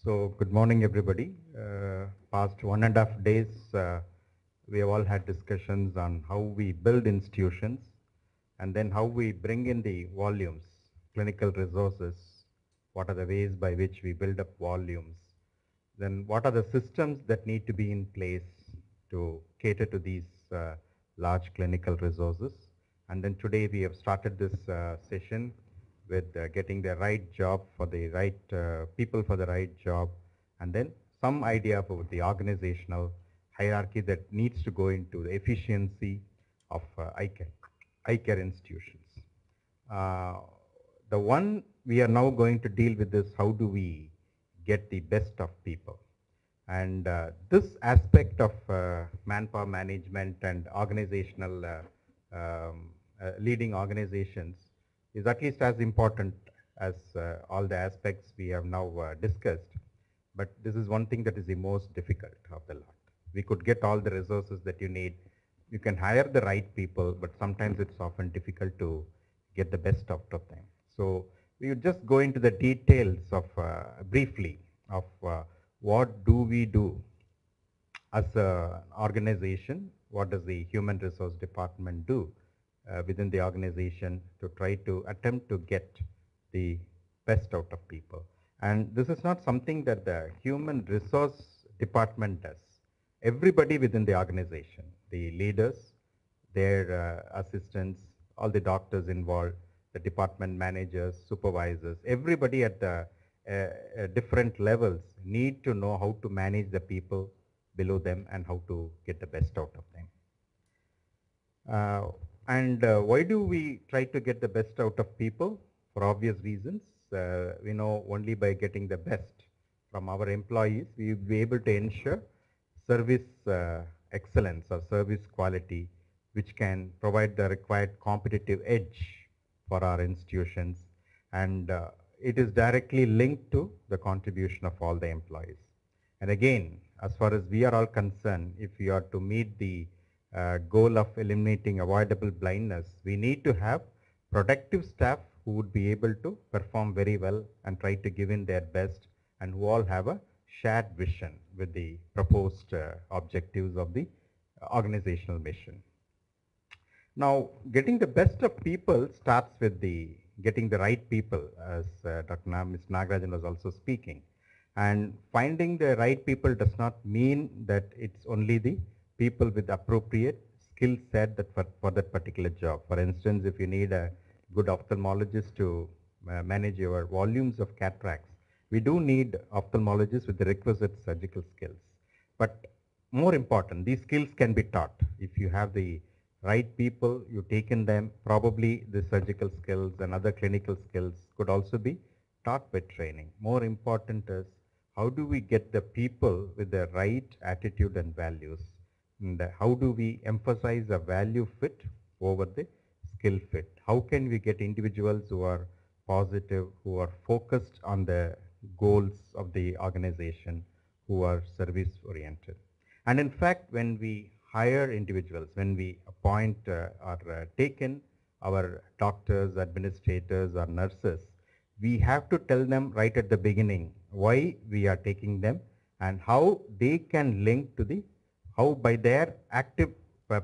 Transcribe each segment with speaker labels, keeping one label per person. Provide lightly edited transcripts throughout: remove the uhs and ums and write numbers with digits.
Speaker 1: So good morning, everybody. Past 1.5 days, we have all had discussions on how we build institutions and then how we bring in the volumes, clinical resources, what are the ways by which we build up volumes, then what are the systems that need to be in place to cater to these large clinical resources. And then today we have started this session with getting the right job for the right people for the right job, and then some idea about the organizational hierarchy that needs to go into the efficiency of eye care institutions. The one we are now going to deal with is how do we get the best of people. And this aspect of manpower management and organizational leading organizations is at least as important as all the aspects we have now discussed. But this is one thing that is the most difficult of the lot. We could get all the resources that you need. You can hire the right people, but sometimes it's often difficult to get the best out of them. So we would just go into the details of briefly of what do we do as an organization, what does the human resource department do within the organization to try to attempt to get the best out of people. And this is not something that the human resource department does. Everybody within the organization, the leaders, their assistants, all the doctors involved, the department managers, supervisors, everybody at the different levels need to know how to manage the people below them and how to get the best out of them. Why do we try to get the best out of people? For obvious reasons. We know only by getting the best from our employees, we will be able to ensure service excellence or service quality, which can provide the required competitive edge for our institutions. And it is directly linked to the contribution of all the employees. And again, as far as we are all concerned, if we are to meet the goal of eliminating avoidable blindness, we need to have productive staff who would be able to perform very well and try to give in their best, and who all have a shared vision with the proposed objectives of the organizational mission. Now, getting the best of people starts with getting the right people, as Ms. Nagarajan was also speaking. And finding the right people does not mean that it's only the people with appropriate skill set that for that particular job. For instance, if you need a good ophthalmologist to manage your volumes of cataracts, we do need ophthalmologists with the requisite surgical skills. But more important, these skills can be taught. If you have the right people, you take in them, probably the surgical skills and other clinical skills could also be taught by training. More important is how do we get the people with the right attitude and values, and how do we emphasize a value fit over the skill fit? How can we get individuals who are positive, who are focused on the goals of the organization, who are service oriented? And in fact, when we hire individuals, when we appoint or take in our doctors, administrators or nurses, we have to tell them right at the beginning why we are taking them and how they can link to how by their active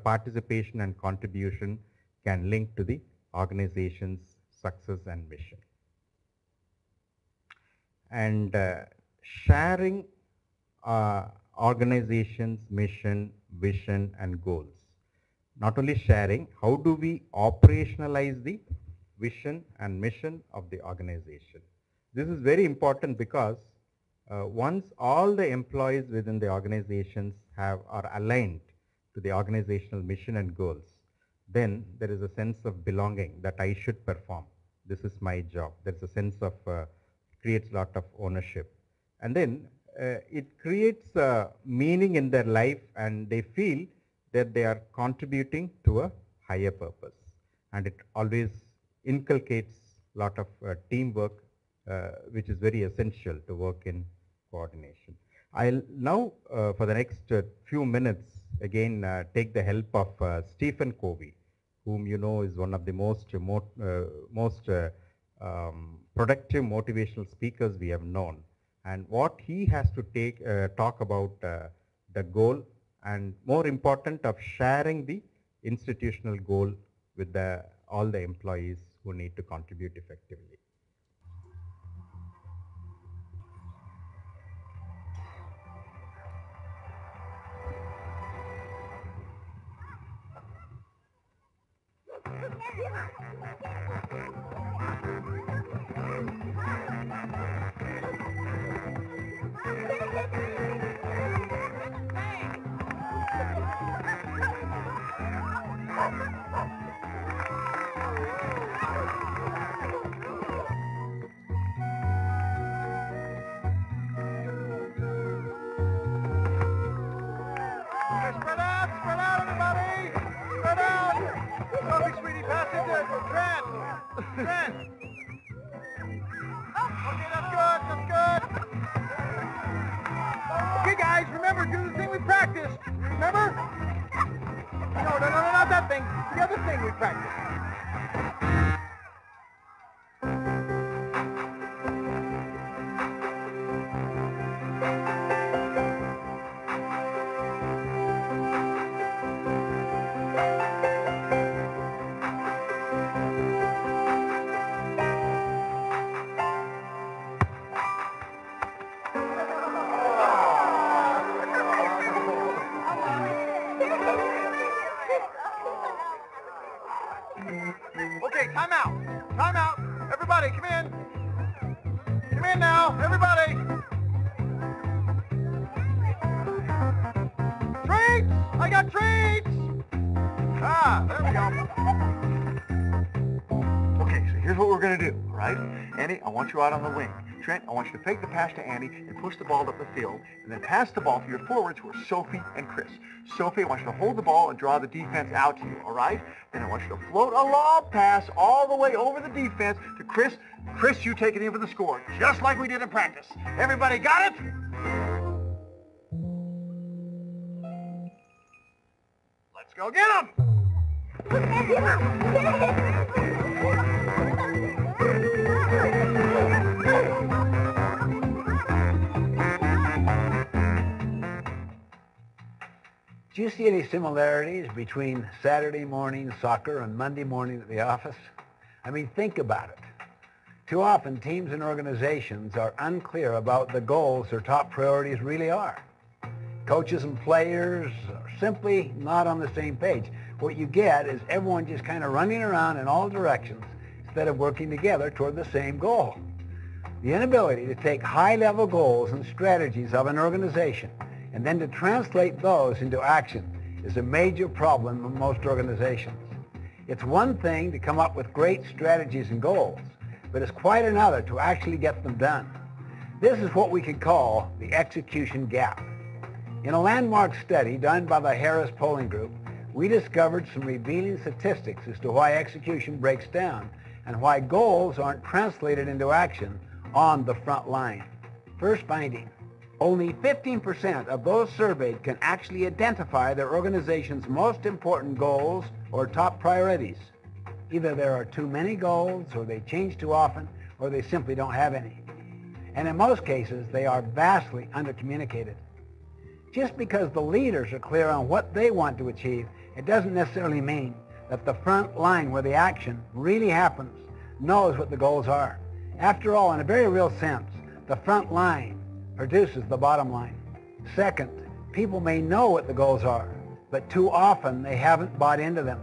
Speaker 1: participation and contribution can link to the organization's success and mission. And sharing organization's mission, vision and goals. Not only sharing, how do we operationalize the vision and mission of the organization? This is very important because once all the employees within the organizations are aligned to the organizational mission and goals, then there is a sense of belonging that I should perform. This is my job. There's a sense of, creates a lot of ownership. And then it creates meaning in their life, and they feel that they are contributing to a higher purpose. And it always inculcates a lot of teamwork, which is very essential to work in coordination. I'll now, for the next few minutes, again take the help of Stephen Covey, whom you know is one of the most productive motivational speakers we have known. and what he has to talk about the goal, and more important of sharing the institutional goal with all the employees who need to contribute effectively.
Speaker 2: Spread out, everybody! Spread out! Sophie, sweetie, pass it to Trent! Trent! Okay, that's good, Okay, guys, remember, do the thing we practiced. Remember? No, not that thing. The other thing we practiced. Okay, time out. Time out. Everybody, come in. Come in now, everybody. Treats! I got treats! Ah, there we go. Okay, so here's what we're going to do, all right? Andy, I want you out on the wing. Trent, I want you to fake the pass to Andy and push the ball up the field, and then pass the ball to your forwards who are Sophie and Chris. Sophie, I want you to hold the ball and draw the defense out to you, all right? Then I want you to float a lob pass all the way over the defense to Chris. Chris, you take it in for the score, just like we did in practice. Everybody got it? Let's go get him!
Speaker 3: Do you see any similarities between Saturday morning soccer and Monday morning at the office? I mean, think about it. Too often, teams and organizations are unclear about the goals their top priorities really are. Coaches and players are simply not on the same page. What you get is everyone just kind of running around in all directions instead of working together toward the same goal. The inability to take high-level goals and strategies of an organization and then to translate those into action is a major problem in most organizations. It's one thing to come up with great strategies and goals, but it's quite another to actually get them done. This is what we could call the execution gap. In a landmark study done by the Harris Polling Group, we discovered some revealing statistics as to why execution breaks down and why goals aren't translated into action on the front line. First finding, only 15% of those surveyed can actually identify their organization's most important goals or top priorities. Either there are too many goals, or they change too often, or they simply don't have any. And in most cases, they are vastly undercommunicated. Just because the leaders are clear on what they want to achieve, it doesn't necessarily mean that the front line where the action really happens knows what the goals are. After all, in a very real sense, the front line produces the bottom line. Second, people may know what the goals are, but too often they haven't bought into them.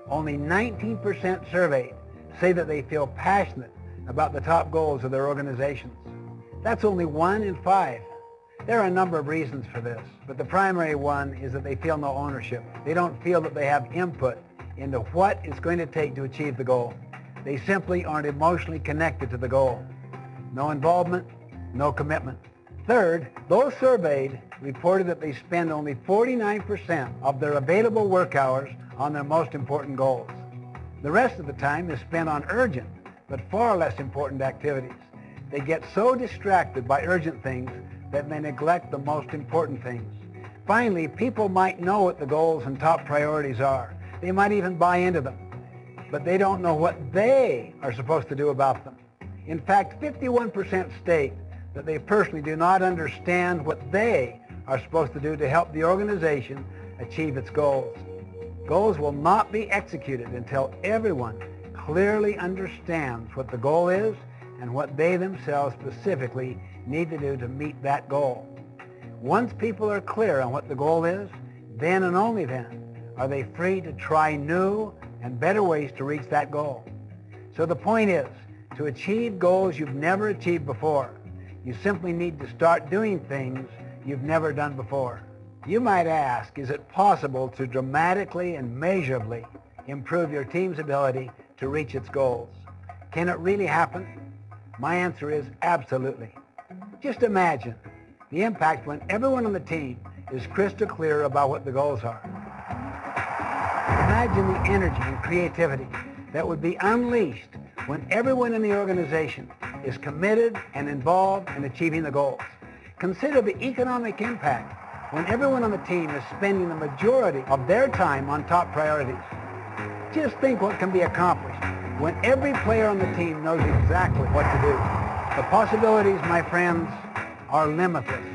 Speaker 3: Only 19% surveyed say that they feel passionate about the top goals of their organizations. That's only 1 in 5. There are a number of reasons for this, but the primary one is that they feel no ownership. They don't feel that they have input into what it's going to take to achieve the goal. They simply aren't emotionally connected to the goal. No involvement, no commitment. Third, those surveyed reported that they spend only 49% of their available work hours on their most important goals. The rest of the time is spent on urgent, but far less important activities. They get so distracted by urgent things that they neglect the most important things. Finally, people might know what the goals and top priorities are. They might even buy into them, but they don't know what they are supposed to do about them. In fact, 51% state that they personally do not understand what they are supposed to do to help the organization achieve its goals. Goals will not be executed until everyone clearly understands what the goal is and what they themselves specifically need to do to meet that goal. Once people are clear on what the goal is, then and only then are they free to try new and better ways to reach that goal. So the point is, to achieve goals you've never achieved before, you simply need to start doing things you've never done before. You might ask, is it possible to dramatically and measurably improve your team's ability to reach its goals? Can it really happen? My answer is absolutely. Just imagine the impact when everyone on the team is crystal clear about what the goals are. Imagine the energy and creativity that would be unleashed when everyone in the organization is committed and involved in achieving the goals. Consider the economic impact when everyone on the team is spending the majority of their time on top priorities. Just think what can be accomplished when every player on the team knows exactly what to do. The possibilities, my friends, are limitless.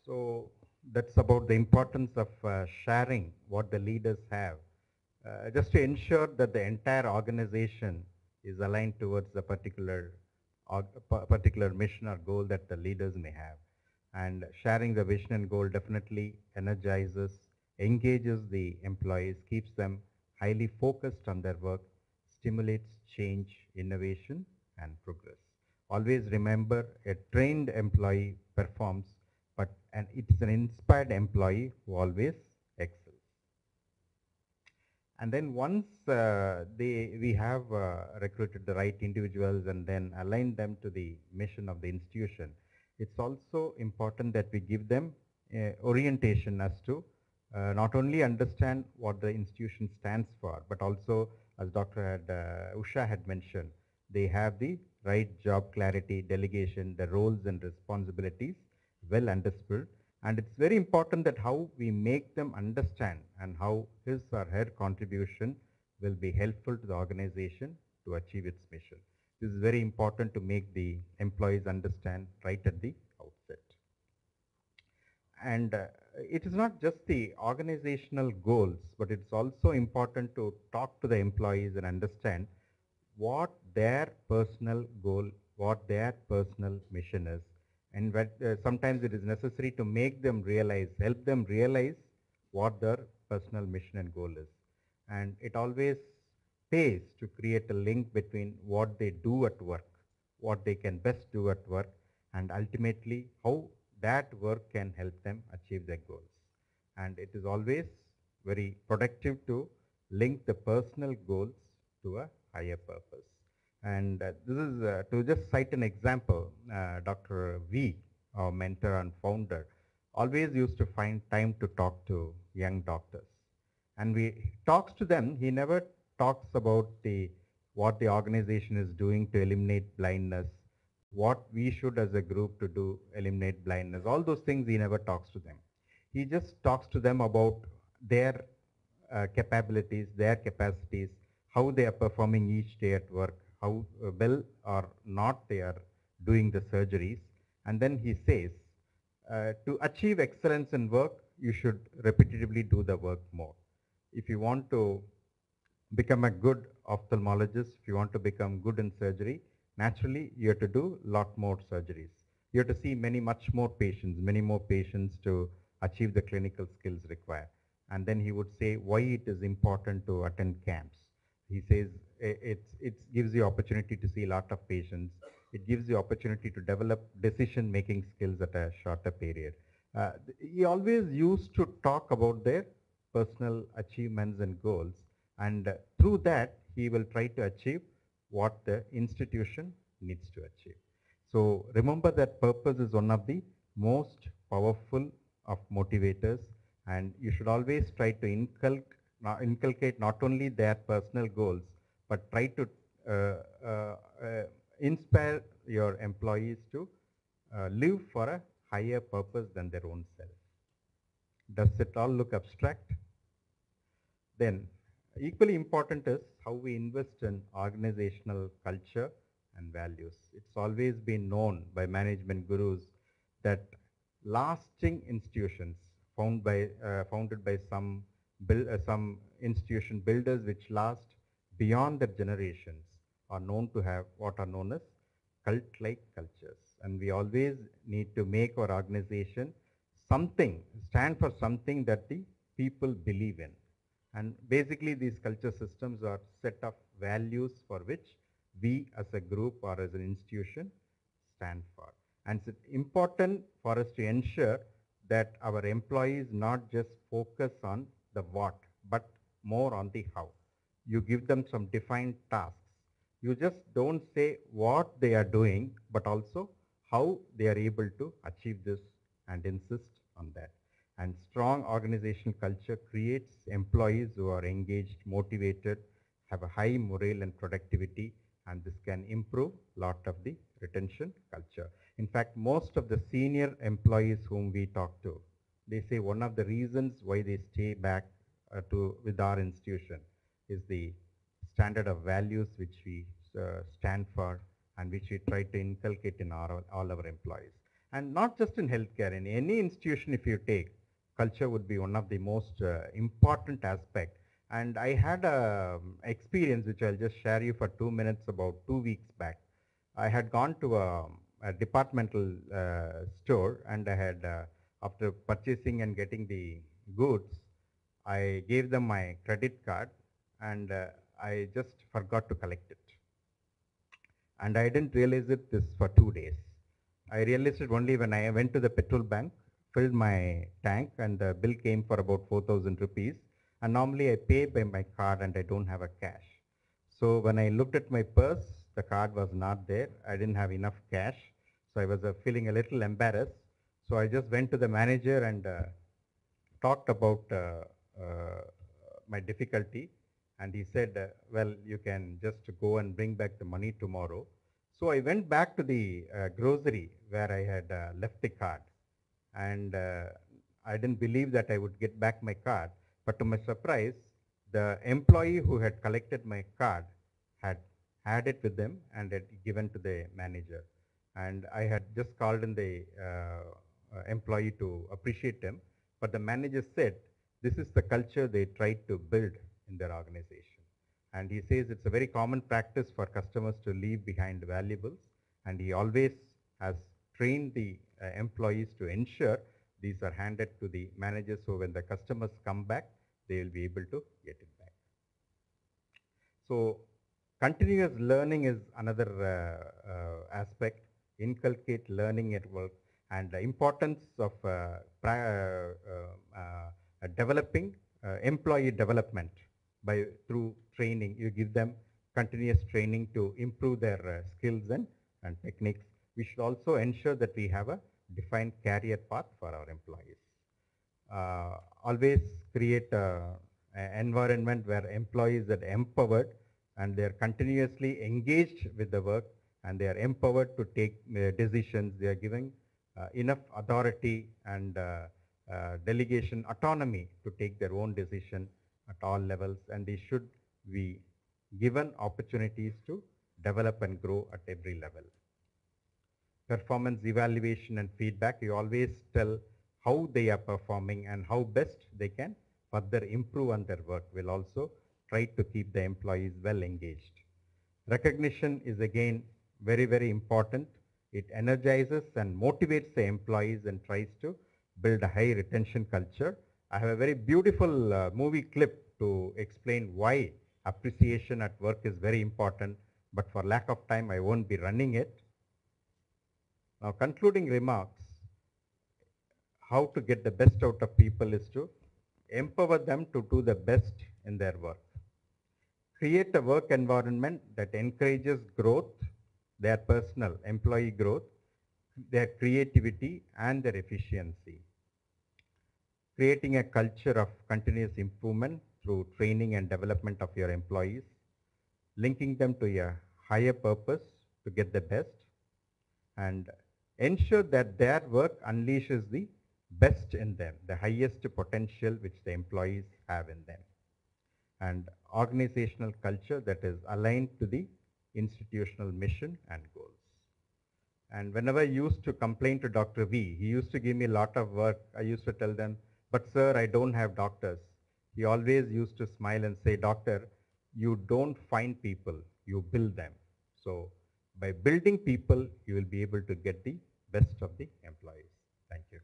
Speaker 1: So that's about the importance of sharing what the leaders have, just to ensure that the entire organization is aligned towards the particular mission or goal that the leaders may have. And sharing the vision and goal definitely energizes, engages the employees, keeps them highly focused on their work, stimulates change, innovation, and progress. Always remember, a trained employee performs, and it's an inspired employee who always excels. And then once we have recruited the right individuals and then aligned them to the mission of the institution, it's also important that we give them orientation as to not only understand what the institution stands for, but also, as Usha had mentioned, they have the right job clarity, delegation, the roles and responsibilities well understood. And it's very important that how we make them understand and how his or her contribution will be helpful to the organization to achieve its mission. This is very important to make the employees understand right at the outset. And it is not just the organizational goals, but it's also important to talk to the employees and understand what their personal goal, what their personal mission is. And sometimes it is necessary to make them realize, help them realize what their personal mission and goal is. And it always pays to create a link between what they do at work, what they can best do at work, and ultimately how that work can help them achieve their goals. And it is always very productive to link the personal goals to a higher purpose. And this is, to just cite an example, Dr. V, our mentor and founder, always used to find time to talk to young doctors. And he talks to them, he never talks about what the organization is doing to eliminate blindness, what we should as a group to do eliminate blindness. All those things he never talks to them. He just talks to them about their capabilities, their capacities, how they are performing each day at work, how well or not they are doing the surgeries. And then he says, to achieve excellence in work, you should repetitively do the work more. If you want to become a good ophthalmologist, if you want to become good in surgery, naturally you have to do a lot more surgeries. You have to see much more patients to achieve the clinical skills required. And then he would say why it is important to attend camps. He says it gives you opportunity to see a lot of patients. It gives you opportunity to develop decision-making skills at a shorter period. He always used to talk about their personal achievements and goals, and through that he will try to achieve what the institution needs to achieve. So remember that purpose is one of the most powerful of motivators, and you should always try to inculcate not only their personal goals, but try to inspire your employees to live for a higher purpose than their own self. Does it all look abstract? Then equally important is how we invest in organizational culture and values. It's always been known by management gurus that lasting institutions founded by some institution builders which last beyond their generations are known to have what are known as cult-like cultures. And we always need to make our organization stand for something that the people believe in. And basically these culture systems are set of values for which we as a group or as an institution stand for. And it's important for us to ensure that our employees not just focus on the what, but more on the how. You give them some defined tasks. You just don't say what they are doing, but also how they are able to achieve this and insist on that. And strong organizational culture creates employees who are engaged, motivated, have a high morale and productivity, and this can improve a lot of the retention culture. In fact, most of the senior employees whom we talk to, they say one of the reasons why they stay back with our institution is the standard of values which we stand for and which we try to inculcate in all our employees. And not just in healthcare, in any institution if you take, culture would be one of the most important aspect. And I had an experience which I'll just share you for 2 minutes about 2 weeks back. I had gone to a departmental store, and I had, after purchasing and getting the goods, I gave them my credit card, and I just forgot to collect it. And I didn't realize this for 2 days. I realized it only when I went to the petrol bank, filled my tank, and the bill came for about 4,000 rupees. And normally I pay by my card and I don't have a cash. So when I looked at my purse, the card was not there. I didn't have enough cash. So I was feeling a little embarrassed. So I just went to the manager and talked about my difficulty. And he said, well, you can just go and bring back the money tomorrow. So I went back to the grocery where I had left the card. And I didn't believe that I would get back my card. But to my surprise, the employee who had collected my card had it with them and had given to the manager. And I had just called in the employee to appreciate him. But the manager said, this is the culture they tried to build in their organization. And he says it's a very common practice for customers to leave behind valuables. And he always has trained the employees to ensure these are handed to the managers, so when the customers come back, they will be able to get it back. So continuous learning is another aspect. Inculcate learning at work, and the importance of developing employee development through training. You give them continuous training to improve their skills and techniques. We should also ensure that we have a defined career path for our employees. Always create an environment where employees are empowered and they are continuously engaged with the work, and they are empowered to take decisions. They are giving enough authority and delegation autonomy to take their own decision at all levels, and they should be given opportunities to develop and grow at every level. Performance evaluation and feedback, you always tell how they are performing and how best they can further improve on their work. We'll also try to keep the employees well engaged. Recognition is again very, very important. It energizes and motivates the employees and tries to build a high retention culture. I have a very beautiful movie clip to explain why appreciation at work is very important, but for lack of time, I won't be running it. Now, concluding remarks, how to get the best out of people is to empower them to do the best in their work. create a work environment that encourages growth, their personal employee growth, their creativity and their efficiency. Creating a culture of continuous improvement through training and development of your employees, linking them to a higher purpose to get the best, and ensure that their work unleashes the best in them, the highest potential which the employees have in them, and organizational culture that is aligned to the institutional mission and goals. And whenever I used to complain to Dr. V, he used to give me a lot of work. I used to tell them, but sir, I don't have doctors. He always used to smile and say, doctor, you don't find people, you build them. So by building people, you will be able to get the best of the employees. Thank you.